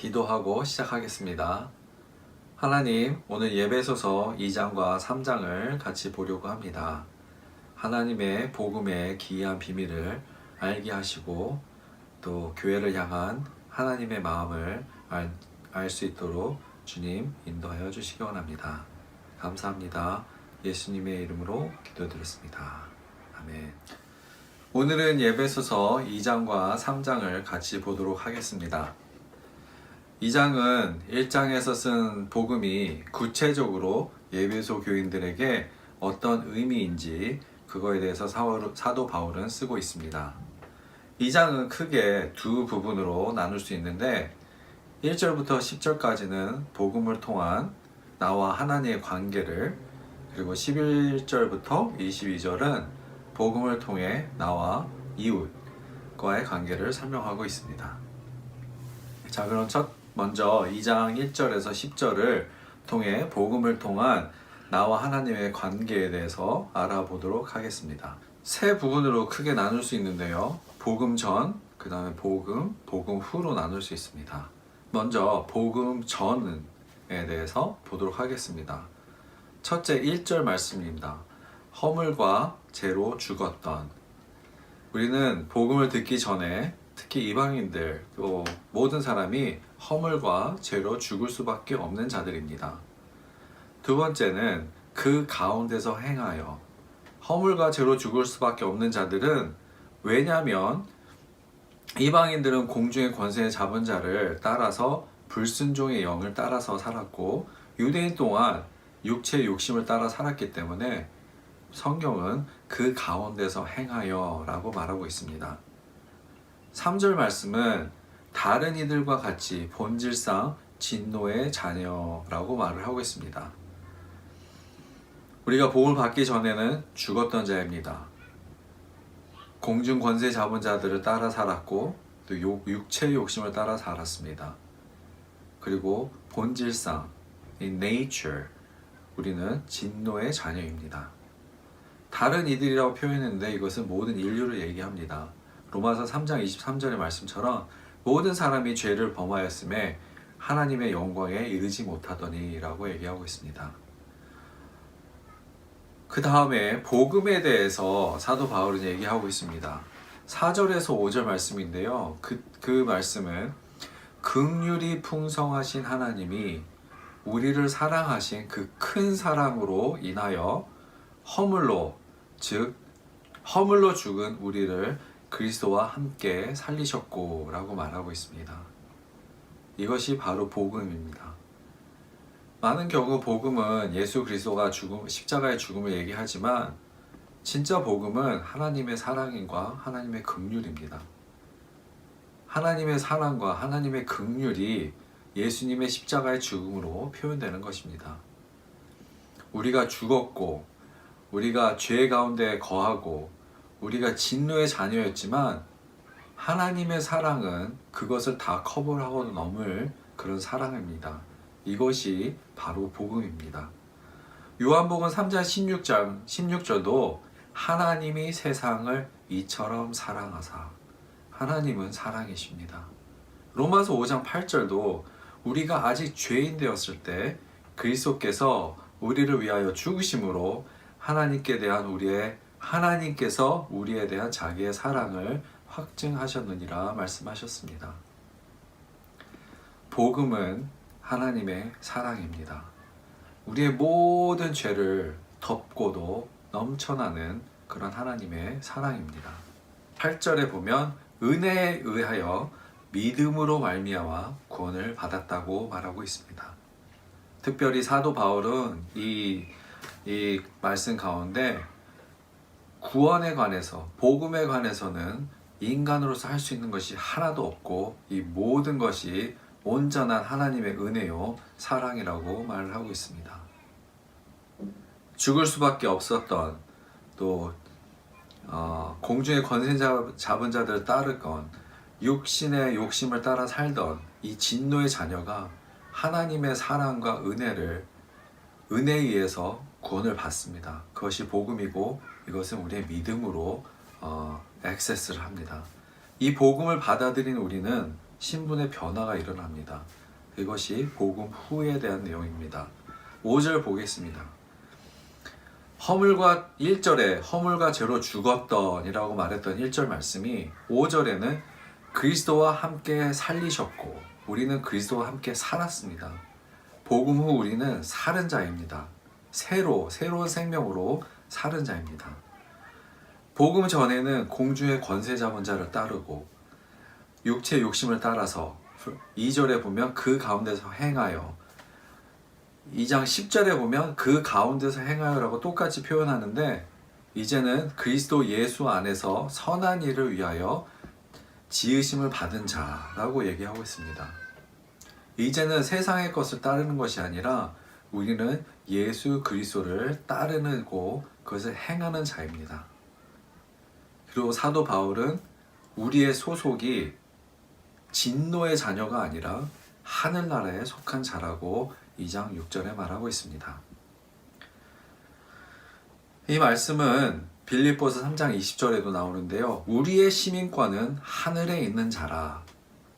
기도하고 시작하겠습니다. 하나님, 오늘 예배소서 2장과 3장을 같이 보려고 합니다. 하나님의 복음의 기이한 비밀을 알게 하시고 또 교회를 향한 하나님의 마음을 알 수 있도록 주님 인도하여 주시기 원합니다. 감사합니다. 예수님의 이름으로 기도드렸습니다. 아멘. 오늘은 예배소서 2장과 3장을 같이 보도록 하겠습니다. 2장은 1장에서 쓴 복음이 구체적으로 예배소 교인들에게 어떤 의미인지 그거에 대해서 사도 바울은 쓰고 있습니다. 2장은 크게 두 부분으로 나눌 수 있는데 1절부터 10절까지는 복음을 통한 나와 하나님의 관계를, 그리고 11절부터 22절은 복음을 통해 나와 이웃과의 관계를 설명하고 있습니다. 자, 그럼 먼저 2장 1절에서 10절을 통해 복음을 통한 나와 하나님의 관계에 대해서 알아보도록 하겠습니다. 세 부분으로 크게 나눌 수 있는데요. 복음 전, 그 다음에 복음 후로 나눌 수 있습니다. 먼저 복음 전에 대해서 보도록 하겠습니다. 첫째 1절 말씀입니다. 허물과 죄로 죽었던. 우리는 복음을 듣기 전에 특히 이방인들 또 모든 사람이 허물과 죄로 죽을 수밖에 없는 자들입니다. 두 번째는 그 가운데서 행하여. 허물과 죄로 죽을 수밖에 없는 자들은, 왜냐하면 이방인들은 공중의 권세에 잡은 자를 따라서 불순종의 영을 따라서 살았고 유대인 또한 육체의 욕심을 따라 살았기 때문에 성경은 그 가운데서 행하여 라고 말하고 있습니다. 3절 말씀은 다른 이들과 같이 본질상 진노의 자녀라고 말을 하고 있습니다. 우리가 복음을 받기 전에는 죽었던 자입니다. 공중 권세 잡은 자들을 따라 살았고 또 육체의 욕심을 따라 살았습니다. 그리고 본질상, in nature, 우리는 진노의 자녀입니다. 다른 이들이라고 표현했는데 이것은 모든 인류를 얘기합니다. 로마서 3장 23절의 말씀처럼 모든 사람이 죄를 범하였음에 하나님의 영광에 이르지 못하더니 라고 얘기하고 있습니다. 그 다음에 복음에 대해서 사도 바울은 얘기하고 있습니다. 4절에서 5절 말씀인데요. 그 말씀은 긍휼이 풍성하신 하나님이 우리를 사랑하신 그 큰 사랑으로 인하여 허물로 죽은 우리를 그리스도와 함께 살리셨고 라고 말하고 있습니다. 이것이 바로 복음입니다. 많은 경우 복음은 예수 그리스도가 십자가의 죽음을 얘기하지만 진짜 복음은 하나님의 사랑과 하나님의 긍휼입니다. 하나님의 사랑과 하나님의 긍휼이 예수님의 십자가의 죽음으로 표현되는 것입니다. 우리가 죽었고 우리가 죄 가운데 거하고 우리가 진노의 자녀였지만 하나님의 사랑은 그것을 다 커버하고 넘을 그런 사랑입니다. 이것이 바로 복음입니다. 요한복음 3장 16절도 하나님이 세상을 이처럼 사랑하사. 하나님은 사랑이십니다. 로마서 5장 8절도 우리가 아직 죄인 되었을 때 그리스도께서 우리를 위하여 죽으심으로 하나님께서 우리에 대한 자기의 사랑을 확증하셨느니라 말씀하셨습니다. 복음은 하나님의 사랑입니다. 우리의 모든 죄를 덮고도 넘쳐나는 그런 하나님의 사랑입니다. 8절에 보면 은혜에 의하여 믿음으로 말미암아 구원을 받았다고 말하고 있습니다. 특별히 사도 바울은 이 말씀 가운데 구원에 관해서, 복음에 관해서는 인간으로서 할 수 있는 것이 하나도 없고 이 모든 것이 온전한 하나님의 은혜요 사랑이라고 말을 하고 있습니다. 죽을 수밖에 없었던, 또 공중의 권세 잡은 자들을 따르건 육신의 욕심을 따라 살던 이 진노의 자녀가 하나님의 사랑과 은혜에 의해서 구원을 받습니다. 그것이 복음이고 이것은 우리의 믿음으로 액세스를 합니다. 이 복음을 받아들인 우리는 신분의 변화가 일어납니다. 이것이 복음 후에 대한 내용입니다. 5절 보겠습니다. 허물과 1절에 허물과 죄로 죽었던이라고 말했던 1절 말씀이 5절에는 그리스도와 함께 살리셨고 우리는 그리스도와 함께 살았습니다. 복음 후 우리는 살은 자입니다. 새로운 생명으로 살은 자입니다. 복음 전에는 공중의 권세 잡은 자를 따르고 육체 욕심을 따라서 2절에 보면 그 가운데서 행하여 2장 10절에 보면 그 가운데서 행하여라고 똑같이 표현하는데 이제는 그리스도 예수 안에서 선한 일을 위하여 지으심을 받은 자라고 얘기하고 있습니다. 이제는 세상의 것을 따르는 것이 아니라 우리는 예수 그리스도를 따르고 그것을 행하는 자입니다. 그리고 사도 바울은 우리의 소속이 진노의 자녀가 아니라 하늘나라에 속한 자라고 2장 6절에 말하고 있습니다. 이 말씀은 빌립보서 3장 20절에도 나오는데요. 우리의 시민권은 하늘에 있는 자라.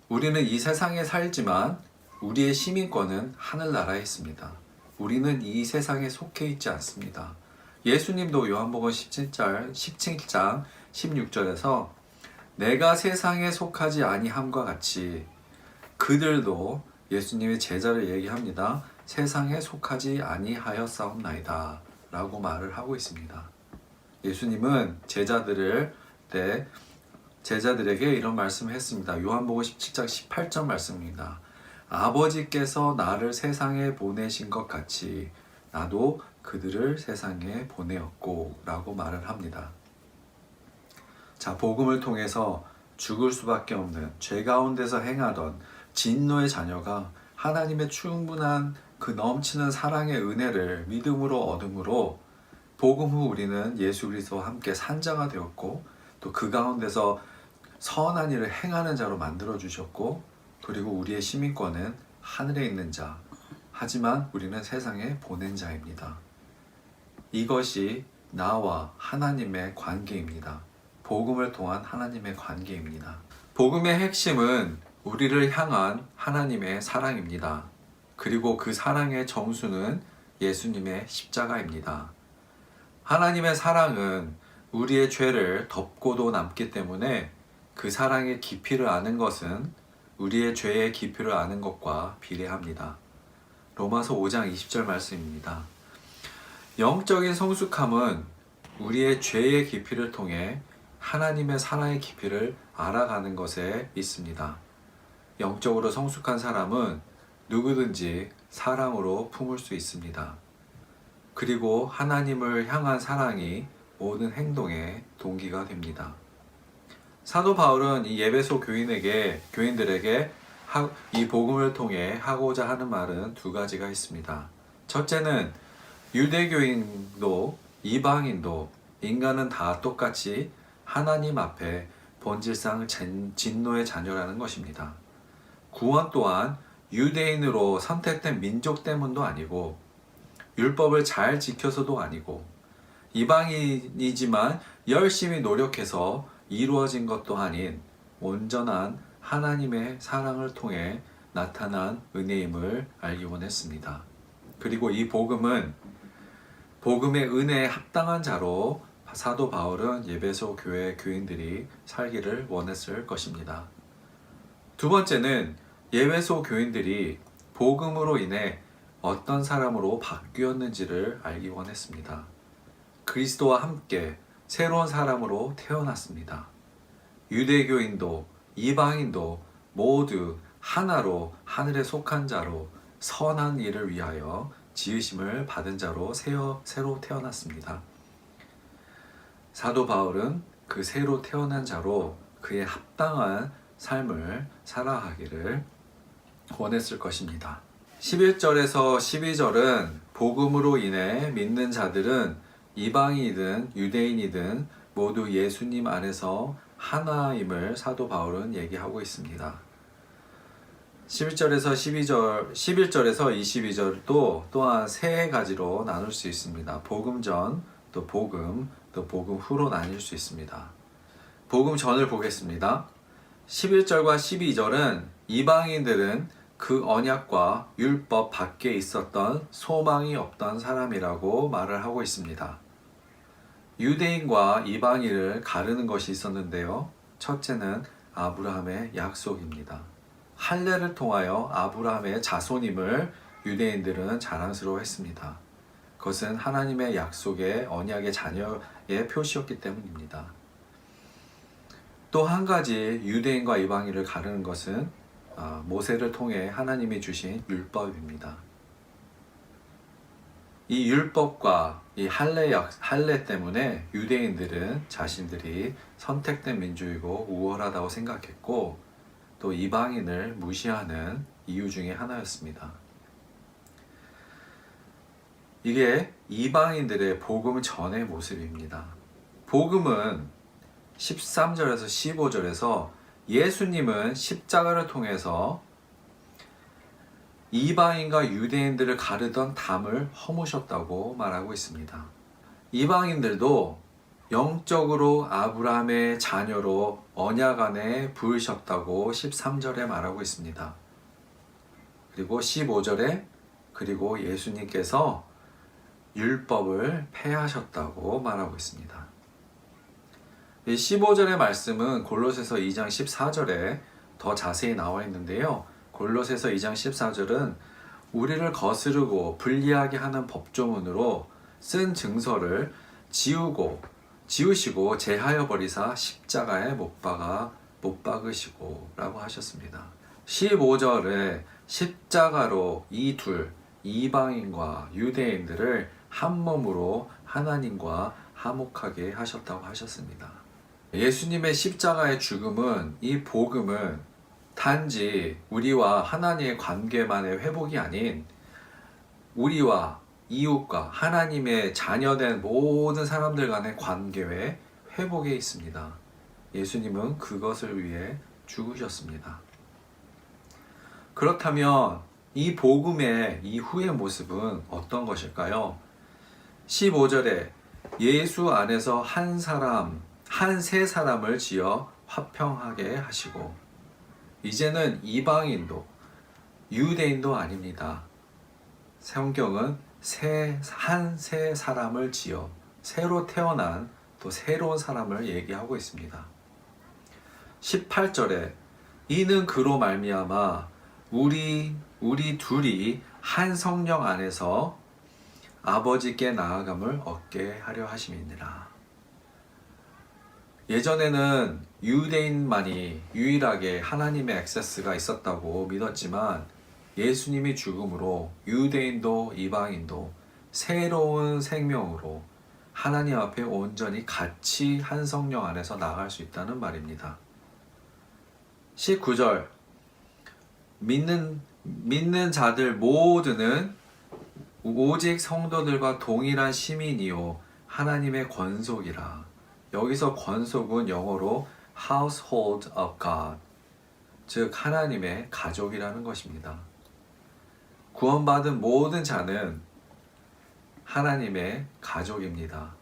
우리는 이 세상에 살지만 우리의 시민권은 하늘나라에 있습니다. 우리는 이 세상에 속해 있지 않습니다. 예수님도 요한복음 17장 16절에서 내가 세상에 속하지 아니함과 같이 그들도 예수님의 제자를 얘기합니다. 세상에 속하지 아니하였사옵나이다 라고 말을 하고 있습니다. 예수님은 제자들에게 이런 말씀을 했습니다. 요한복음 17장 18절 말씀입니다. 아버지께서 나를 세상에 보내신 것 같이 나도 그들을 세상에 보내었고 라고 말을 합니다. 자, 복음을 통해서 죽을 수밖에 없는 죄 가운데서 행하던 진노의 자녀가 하나님의 충분한 그 넘치는 사랑의 은혜를 믿음으로 얻음으로 복음 후 우리는 예수 그리스도와 함께 산자가 되었고 또 그 가운데서 선한 일을 행하는 자로 만들어 주셨고 그리고 우리의 시민권은 하늘에 있는 자 하지만 우리는 세상에 보낸 자입니다. 이것이 나와 하나님의 관계입니다. 복음을 통한 하나님의 관계입니다. 복음의 핵심은 우리를 향한 하나님의 사랑입니다. 그리고 그 사랑의 정수는 예수님의 십자가입니다. 하나님의 사랑은 우리의 죄를 덮고도 남기 때문에 그 사랑의 깊이를 아는 것은 우리의 죄의 깊이를 아는 것과 비례합니다. 로마서 5장 20절 말씀입니다. 영적인 성숙함은 우리의 죄의 깊이를 통해 하나님의 사랑의 깊이를 알아가는 것에 있습니다. 영적으로 성숙한 사람은 누구든지 사랑으로 품을 수 있습니다. 그리고 하나님을 향한 사랑이 모든 행동의 동기가 됩니다. 사도 바울은 이 에베소 교인들에게 이 복음을 통해 하고자 하는 말은 두 가지가 있습니다. 첫째는 유대교인도 이방인도 인간은 다 똑같이 하나님 앞에 본질상 진노의 자녀라는 것입니다. 구원 또한 유대인으로 선택된 민족 때문도 아니고 율법을 잘 지켜서도 아니고 이방인이지만 열심히 노력해서 이루어진 것도 아닌 온전한 하나님의 사랑을 통해 나타난 은혜임을 알기 원했습니다. 그리고 이 복음의 은혜에 합당한 자로 사도 바울은 에베소 교회 교인들이 살기를 원했을 것입니다. 두 번째는 에베소 교인들이 복음으로 인해 어떤 사람으로 바뀌었는지를 알기 원했습니다. 그리스도와 함께 새로운 사람으로 태어났습니다. 유대교인도 이방인도 모두 하나로 하늘에 속한 자로 선한 일을 위하여 지으심을 받은 자로 새로 태어났습니다. 사도 바울은 그 새로 태어난 자로 그에 합당한 삶을 살아가기를 원했을 것입니다. 11절에서 12절은 복음으로 인해 믿는 자들은 이방인이든 유대인이든 모두 예수님 안에서 하나임을 사도 바울은 얘기하고 있습니다. 11절에서 22절도 또한 세 가지로 나눌 수 있습니다. 복음 전, 또 복음 후로 나뉠 수 있습니다. 복음 전을 보겠습니다. 11절과 12절은 이방인들은 그 언약과 율법 밖에 있었던 소망이 없던 사람이라고 말을 하고 있습니다. 유대인과 이방인을 가르는 것이 있었는데요. 첫째는 아브라함의 약속입니다. 할례를 통하여 아브라함의 자손임을 유대인들은 자랑스러워했습니다. 그것은 하나님의 약속의 언약의 자녀의 표시였기 때문입니다. 또 한 가지 유대인과 이방인을 가르는 것은 모세를 통해 하나님이 주신 율법입니다. 이 율법과 이 할례 때문에 유대인들은 자신들이 선택된 민족이고 우월하다고 생각했고 또 이방인을 무시하는 이유 중에 하나였습니다. 이게 이방인들의 복음 전의 모습입니다. 복음은 13절에서 15절에서 예수님은 십자가를 통해서 이방인과 유대인들을 가르던 담을 허무셨다고 말하고 있습니다. 이방인들도 영적으로 아브라함의 자녀로 언약 안에 부으셨다고 13절에 말하고 있습니다. 그리고 15절에 그리고 예수님께서 율법을 폐하셨다고 말하고 있습니다. 이 15절의 말씀은 골로새서 2장 14절에 더 자세히 나와 있는데요. 골로새서 2장 14절은 우리를 거스르고 불리하게 하는 법조문으로 쓴 증서를 지우시고 제하여 버리사 십자가에 못 박으시고 라고 하셨습니다. 15절에 십자가로 이방인과 유대인들을 한 몸으로 하나님과 화목하게 하셨다고 하셨습니다. 예수님의 십자가의 죽음은 이 복음은 단지 우리와 하나님의 관계만의 회복이 아닌 우리와 이웃과 하나님의 자녀된 모든 사람들 간의 관계의 회복에 있습니다. 예수님은 그것을 위해 죽으셨습니다. 그렇다면 이 복음의 이후의 모습은 어떤 것일까요? 15절에 예수 안에서 한 세 사람을 지어 화평하게 하시고 이제는 이방인도 유대인도 아닙니다. 성경은 한 세 사람을 지어 새로 태어난 또 새로운 사람을 얘기하고 있습니다. 18절에 이는 그로 말미암아 우리 둘이 한 성령 안에서 아버지께 나아감을 얻게 하려 하심이니라. 예전에는 유대인만이 유일하게 하나님의 액세스가 있었다고 믿었지만 예수님이 죽음으로 유대인도 이방인도 새로운 생명으로 하나님 앞에 온전히 같이 한 성령 안에서 나아갈 수 있다는 말입니다. 19절 믿는 자들 모두는 오직 성도들과 동일한 시민이요 하나님의 권속이라. 여기서 권속은 영어로 household of God, 즉 하나님의 가족이라는 것입니다. 구원받은 모든 자는 하나님의 가족입니다.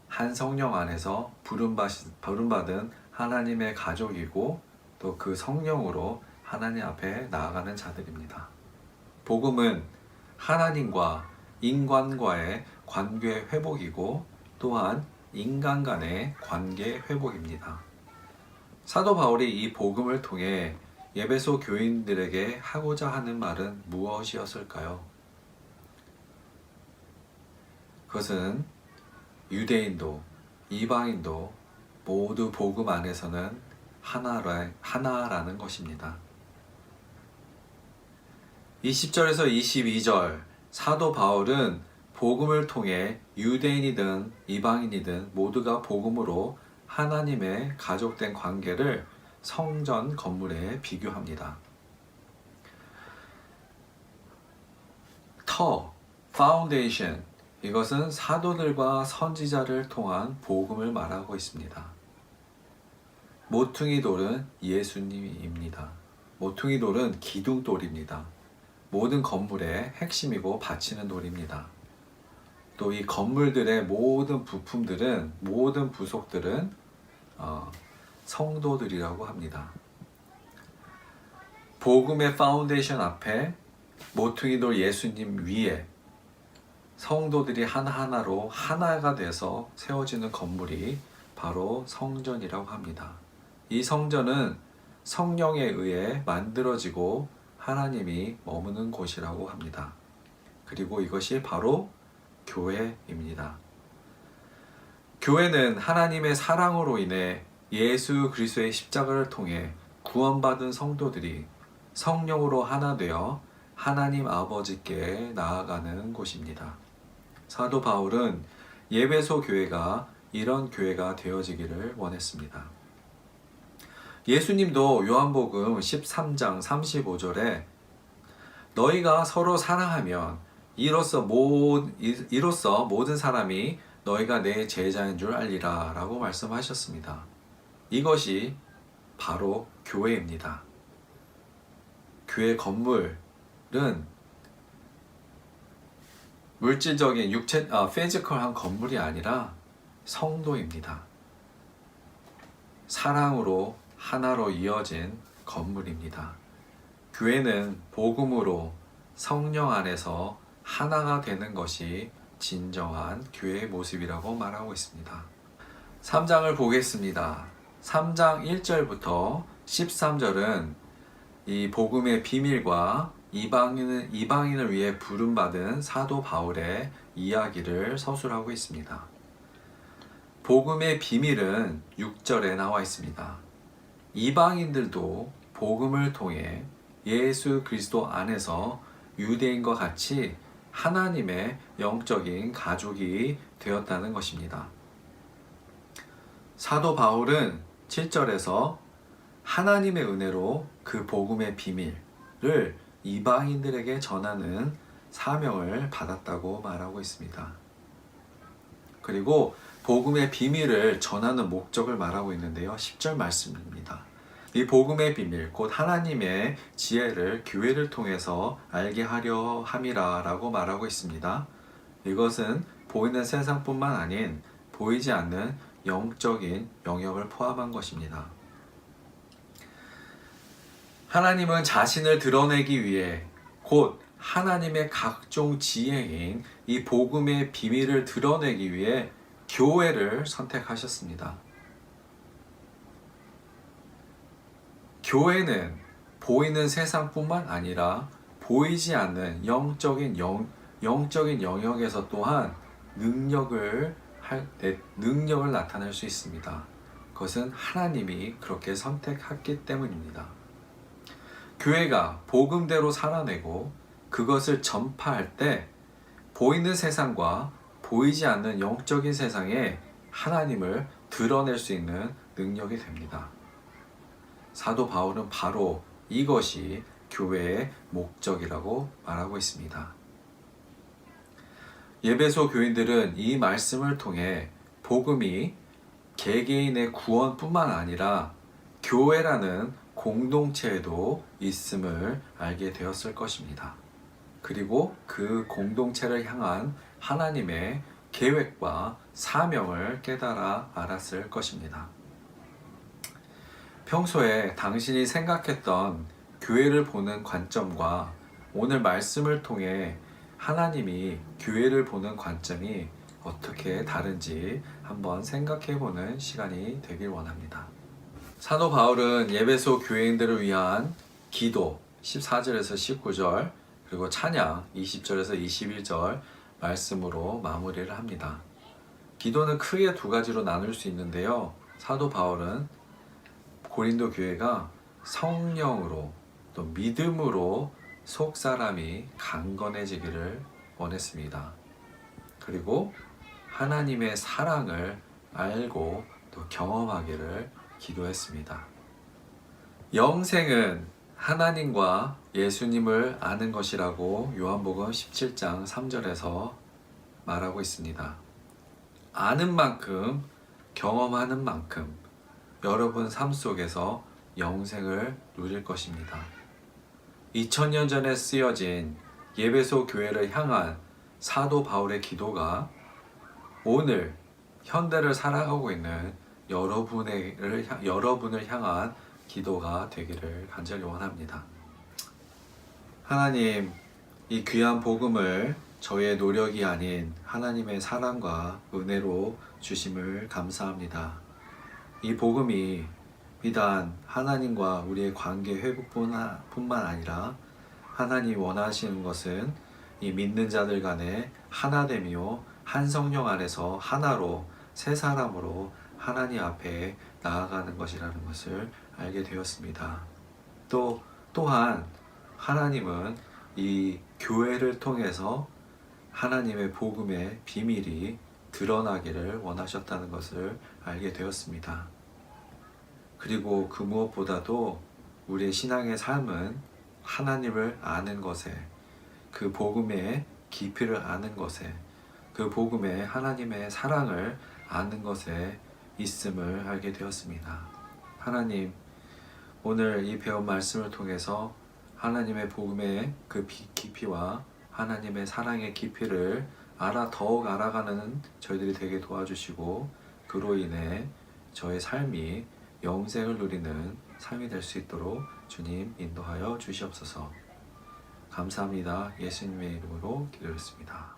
한 성령 안에서 부름받은 하나님의 가족이고 또 그 성령으로 하나님 앞에 나아가는 자들입니다. 복음은 하나님과 인간과의 관계 회복이고 또한 인간 간의 관계 회복입니다. 사도 바울이 이 복음을 통해 에베소 교인들에게 하고자 하는 말은 무엇이었을까요? 그것은 유대인도 이방인도 모두 복음 안에서는 하나라는 것입니다. 20절에서 22절 사도 바울은 복음을 통해 유대인이든 이방인이든 모두가 복음으로 하나님의 가족된 관계를 성전 건물에 비교합니다. 파운데이션, 이것은 사도들과 선지자를 통한 복음을 말하고 있습니다. 모퉁이 돌은 예수님입니다. 모퉁이 돌은 기둥돌입니다. 모든 건물의 핵심이고 바치는 돌입니다. 또 이 건물들의 모든 부품들은 모든 부속들은 성도들이라고 합니다. 복음의 파운데이션 앞에 모퉁이 돌 예수님 위에 성도들이 하나하나로 하나가 돼서 세워지는 건물이 바로 성전이라고 합니다. 이 성전은 성령에 의해 만들어지고 하나님이 머무는 곳이라고 합니다. 그리고 이것이 바로 교회입니다. 교회는 하나님의 사랑으로 인해 예수 그리스도의 십자가를 통해 구원받은 성도들이 성령으로 하나 되어 하나님 아버지께 나아가는 곳입니다. 사도 바울은 에베소 교회가 이런 교회가 되어지기를 원했습니다. 예수님도 요한복음 13장 35절에 너희가 서로 사랑하면 이로써 모든 사람이 너희가 내 제자인 줄 알리라 라고 말씀하셨습니다. 이것이 바로 교회입니다. 교회 건물은 물질적인 피지컬한 건물이 아니라 성도입니다. 사랑으로 하나로 이어진 건물입니다. 교회는 복음으로 성령 안에서 하나가 되는 것이 진정한 교회의 모습이라고 말하고 있습니다. 3장을 보겠습니다. 3장 1절부터 13절은 이 복음의 비밀과 이방인을 위해 부름받은 사도 바울의 이야기를 서술하고 있습니다. 복음의 비밀은 6절에 나와 있습니다. 이방인들도 복음을 통해 예수 그리스도 안에서 유대인과 같이 하나님의 영적인 가족이 되었다는 것입니다. 사도 바울은 7절에서 하나님의 은혜로 그 복음의 비밀을 이방인들에게 전하는 사명을 받았다고 말하고 있습니다. 그리고 복음의 비밀을 전하는 목적을 말하고 있는데요. 10절 말씀입니다. 이 복음의 비밀, 곧 하나님의 지혜를 교회를 통해서 알게 하려 함이라 라고 말하고 있습니다. 이것은 보이는 세상뿐만 아닌 보이지 않는 영적인 영역을 포함한 것입니다. 하나님은 자신을 드러내기 위해 곧 하나님의 각종 지혜인 이 복음의 비밀을 드러내기 위해 교회를 선택하셨습니다. 교회는 보이는 세상뿐만 아니라 보이지 않는 영적인 영역에서 또한 능력을 나타낼 수 있습니다. 그것은 하나님이 그렇게 선택했기 때문입니다. 교회가 복음대로 살아내고 그것을 전파할 때 보이는 세상과 보이지 않는 영적인 세상에 하나님을 드러낼 수 있는 능력이 됩니다. 사도 바울은 바로 이것이 교회의 목적이라고 말하고 있습니다. 에베소 교인들은 이 말씀을 통해 복음이 개개인의 구원뿐만 아니라 교회라는 공동체에도 있음을 알게 되었을 것입니다. 그리고 그 공동체를 향한 하나님의 계획과 사명을 깨달아 알았을 것입니다. 평소에 당신이 생각했던 교회를 보는 관점과 오늘 말씀을 통해 하나님이 교회를 보는 관점이 어떻게 다른지 한번 생각해 보는 시간이 되길 원합니다. 사도 바울은 에베소 교회인들을 위한 기도 14절에서 19절 그리고 찬양 20절에서 21절 말씀으로 마무리를 합니다. 기도는 크게 두 가지로 나눌 수 있는데요. 사도 바울은 고린도 교회가 성령으로 또 믿음으로 속 사람이 강건해지기를 원했습니다. 그리고 하나님의 사랑을 알고 또 경험하기를 기도했습니다. 영생은 하나님과 예수님을 아는 것이라고 요한복음 17장 3절에서 말하고 있습니다. 아는 만큼, 경험하는 만큼 여러분 삶 속에서 영생을 누릴 것입니다. 2000년 전에 쓰여진 에베소 교회를 향한 사도 바울의 기도가 오늘 현대를 살아가고 있는 여러분을 향한 기도가 되기를 간절히 원합니다. 하나님, 이 귀한 복음을 저의 노력이 아닌 하나님의 사랑과 은혜로 주심을 감사합니다. 이 복음이 비단 하나님과 우리의 관계 회복뿐만 아니라 하나님 원하시는 것은 이 믿는 자들 간의 하나됨이요 한 성령 안에서 하나로 새 사람으로 하나님 앞에 나아가는 것이라는 것을 알게 되었습니다. 또한 하나님은 이 교회를 통해서 하나님의 복음의 비밀이 드러나기를 원하셨다는 것을 알게 되었습니다. 그리고 그 무엇보다도 우리의 신앙의 삶은 하나님을 아는 것에, 그 복음의 깊이를 아는 것에, 그 복음의 하나님의 사랑을 아는 것에 있음을 알게 되었습니다. 하나님, 오늘 이 배운 말씀을 통해서 하나님의 복음의 그 깊이와 하나님의 사랑의 깊이를 더욱 알아가는 저희들이 되게 도와주시고, 그로 인해 저의 삶이 영생을 누리는 삶이 될 수 있도록 주님 인도하여 주시옵소서. 감사합니다. 예수님의 이름으로 기도했습니다.